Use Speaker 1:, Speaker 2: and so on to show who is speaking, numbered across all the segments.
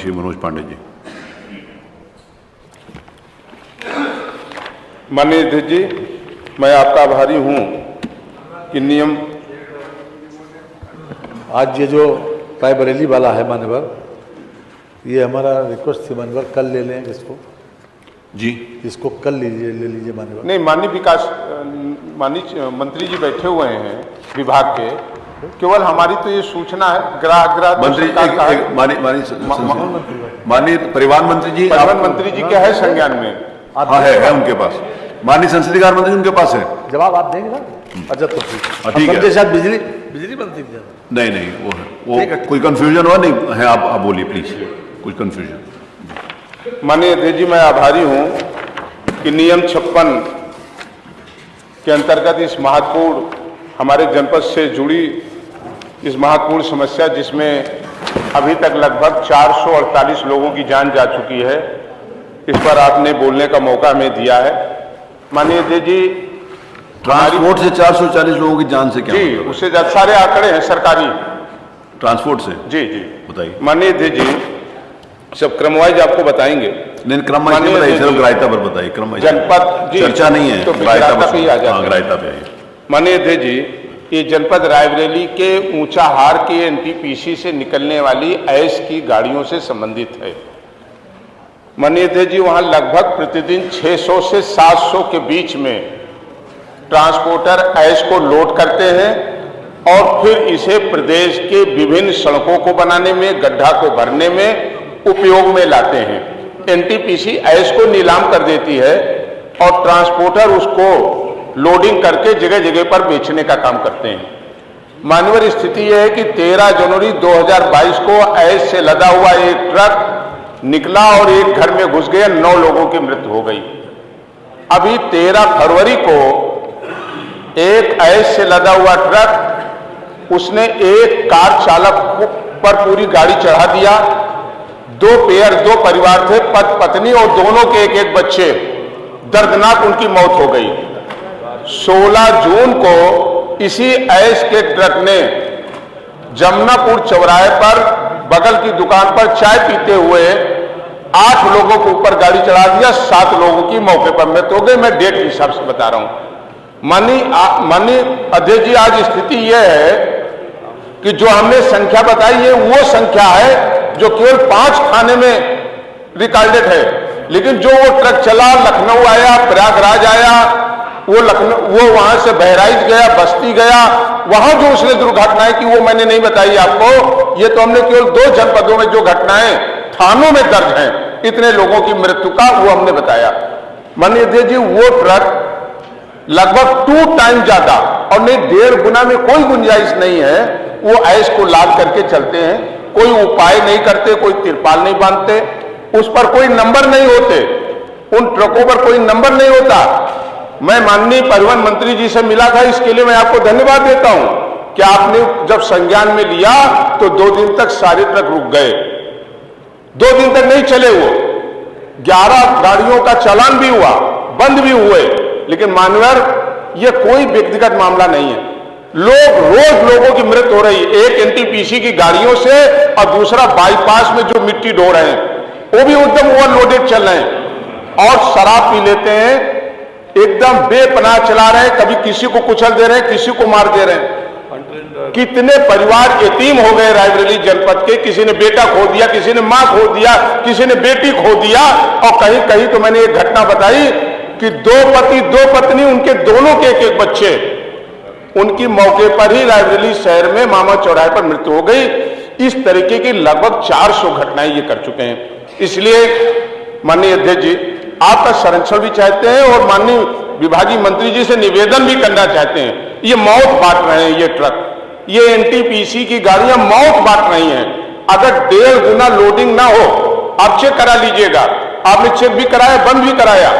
Speaker 1: श्री मनोज पांडे जी।
Speaker 2: माननीय अध्यक्ष जी, मैं आपका आभारी हूं कि नियम
Speaker 3: आज ये जो रायबरेली वाला है मान्यवर, ये हमारा रिक्वेस्ट थी मान्यवर, कल ले लें इसको
Speaker 1: जी।
Speaker 3: इसको कल ले लीजिए मान्यवर।
Speaker 2: नहीं, माननीय मंत्री जी बैठे हुए हैं विभाग के, केवल हमारी तो ये सूचना है
Speaker 1: मंत्री माननीय परिवहन मंत्री जी,
Speaker 2: परिवहन मंत्री जी क्या है संज्ञान में?
Speaker 1: हाँ है उनके पास। माननीय संसदीय कार्य मंत्री उनके पास है,
Speaker 3: जवाब आप देंगे ना? अच्छा तो
Speaker 1: ठीक है।
Speaker 3: शायद बिजली मंत्री
Speaker 1: नहीं वो कोई कंफ्यूजन हुआ नहीं है, आप बोलिए प्लीज, कुछ कंफ्यूजन।
Speaker 2: माननीय अध्यक्ष जी, मैं आभारी हूं कि नियम 56 के अंतर्गत इस महत्वपूर्ण हमारे जनपद से जुड़ी इस महत्वपूर्ण समस्या, जिसमें अभी तक लगभग 448 लोगों की जान जा चुकी है, इस पर आपने बोलने का मौका हमें दिया है। माननीय अध्यक्ष जी,
Speaker 1: ट्रांसपोर्ट से 440 लोगों की जान से क्या
Speaker 2: जी, उससे ज्यादा सारे आंकड़े हैं सरकारी
Speaker 1: ट्रांसपोर्ट से।
Speaker 2: जी
Speaker 1: बताइए
Speaker 2: माननीय अध्यक्ष जी, सब क्रमवाइज आपको बताएंगे।
Speaker 1: नहीं, क्रम वाइज नहीं बताइए, सिर्फ ग्राह्यता पर बताइए। क्रम वाइज
Speaker 2: जनपद
Speaker 1: चर्चा नहीं है,
Speaker 2: तो ग्राह्यता पे ही आ जाता है।
Speaker 1: ग्राह्यता पे आइए।
Speaker 2: माननीय अध्यक्ष जी, ये जनपद रायबरेली के ऊंचाहार के एनटीपीसी से निकलने वाली ऐश की गाड़ियों से संबंधित है। माननीय अध्यक्ष जी, वहां लगभग प्रतिदिन 600 से 700 के बीच में ट्रांसपोर्टर ऐश को लोड करते हैं और फिर इसे प्रदेश के विभिन्न सड़कों को बनाने में, गड्ढा को भरने में उपयोग में लाते हैं। एनटीपीसी ऐश को नीलाम कर देती है और ट्रांसपोर्टर उसको लोडिंग करके जगह जगह पर बेचने का काम करते हैं। मान्यवर स्थिति यह है कि 13 जनवरी 2022 को ऐश से लदा हुआ एक ट्रक निकला और एक घर में घुस गया, 9 लोगों की मृत्यु हो गई। अभी 13 फरवरी को एक ऐश से लदा हुआ ट्रक, उसने एक कार चालक पर पूरी गाड़ी चढ़ा दिया। 2 परिवार थे, पत्नी और दोनों के एक बच्चे, दर्दनाक उनकी मौत हो गई। 16 जून को इसी ऐश के ट्रक ने जमुनापुर चौराहे पर बगल की दुकान पर चाय पीते हुए 8 लोगों के ऊपर गाड़ी चढ़ा दिया, 7 लोगों की मौके पर मृत्यु हो गई। मैं डेट के हिसाब से बता रहा हूं। माननीय अध्यक्ष जी, आज स्थिति यह है कि जो हमने संख्या बताई है वो संख्या है जो केवल 5 थाने में रिकॉर्डेड है, लेकिन जो वो ट्रक चला, लखनऊ आया, प्रयागराज आया, वो वहां से बहराइच गया, बस्ती गया, वहां जो उसने दुर्घटनाएं की वो मैंने नहीं बताई आपको। ये तो हमने केवल 2 जनपदों में जो घटनाएं थानों में दर्ज हैं, इतने लोगों की मृत्यु का वो हमने बताया। माननीय अध्यक्ष जी, वो ट्रक लगभग 2 टाइम ज्यादा और नहीं 1.5 गुना में कोई गुंजाइश नहीं है, वो ऐश को लाद करके चलते हैं। कोई उपाय नहीं करते, कोई तिरपाल नहीं बांधते, उस पर कोई नंबर नहीं होते, उन ट्रकों पर कोई नंबर नहीं होता। मैं माननीय परिवहन मंत्री जी से मिला था, इसके लिए मैं आपको धन्यवाद देता हूं कि आपने जब संज्ञान में लिया तो 2 दिन तक सारे ट्रक रुक गए, 2 दिन तक नहीं चले। वो 11 गाड़ियों का चालान भी हुआ, बंद भी हुए। लेकिन मानवर, ये कोई व्यक्तिगत मामला नहीं है। रोज लोगों की मृत्यु हो रही है, एक एनटीपीसी की गाड़ियों से और दूसरा बाईपास में जो मिट्टी ढो रहे हैं वो भी एकदम ओवरलोडेड चल रहे हैं और शराब पी लेते हैं, एकदम बेपनाह चला रहे हैं, कभी किसी को कुचल दे रहे हैं, किसी को मार दे रहे हैं। कितने परिवार यतीम हो गए रायबरेली जनपद के, किसी ने बेटा खो दिया, किसी ने मां खो दिया, किसी ने बेटी खो दिया। और कहीं कहीं तो मैंने एक घटना बताई कि 2 पति 2 पत्नी, उनके दोनों के एक बच्चे, उनकी मौके पर ही रायबरेली शहर में मामा चौराहे पर मृत्यु हो गई। इस तरीके की लगभग 400 घटनाएं ये कर चुके हैं। इसलिए माननीय अध्यक्ष जी, आपका संरक्षण भी चाहते हैं और माननीय विभागीय मंत्री जी से निवेदन भी करना चाहते हैं। ये मौत बांट रहे हैं, ये ट्रक, ये एनटीपीसी की गाड़ियां मौत बांट रही हैं। अगर 1.5 गुना लोडिंग ना हो, आप चेक करा लीजिएगा, आपने चेक भी कराया, बंद भी कराया,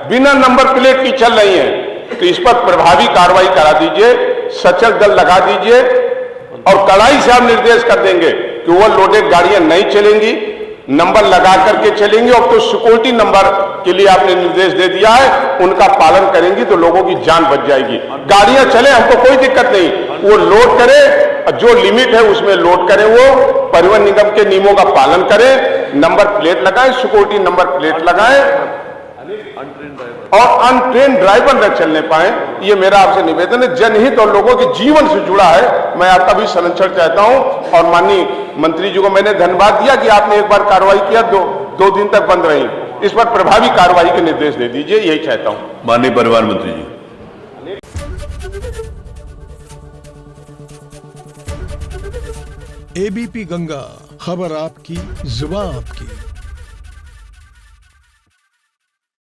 Speaker 2: बिना नंबर प्लेट की चल रही है, तो इस पर प्रभावी कार्रवाई करा दीजिए, सचल दल लगा दीजिए और कड़ाई से आप निर्देश कर देंगे कि वो लोडेड गाड़ियां नहीं चलेंगी, नंबर लगा करके चलेंगी। और तो सिक्योरिटी नंबर के लिए आपने निर्देश दे दिया है, उनका पालन करेंगी तो लोगों की जान बच जाएगी। गाड़ियां चले, हमको कोई दिक्कत नहीं, वो लोड करे जो लिमिट है उसमें लोड करें, वो परिवहन निगम के नियमों का पालन करें, नंबर प्लेट लगाएं, सिक्योरिटी नंबर प्लेट लगाएं और अनट्रेन ड्राइवर न चलने पाए। ये मेरा आपसे निवेदन है, जनहित और लोगों के जीवन से जुड़ा है। मैं आपका भी संरक्षण चाहता हूं और माननीय मंत्री जी को मैंने धन्यवाद दिया कि आपने एक बार कार्रवाई किया, दो दिन तक बंद रही, इस पर प्रभावी कार्रवाई के निर्देश दे दीजिए, यही चाहता हूं।
Speaker 1: माननीय परिवहन मंत्री जी।
Speaker 4: एबीपी गंगा, खबर आपकी, जुबान आपकी।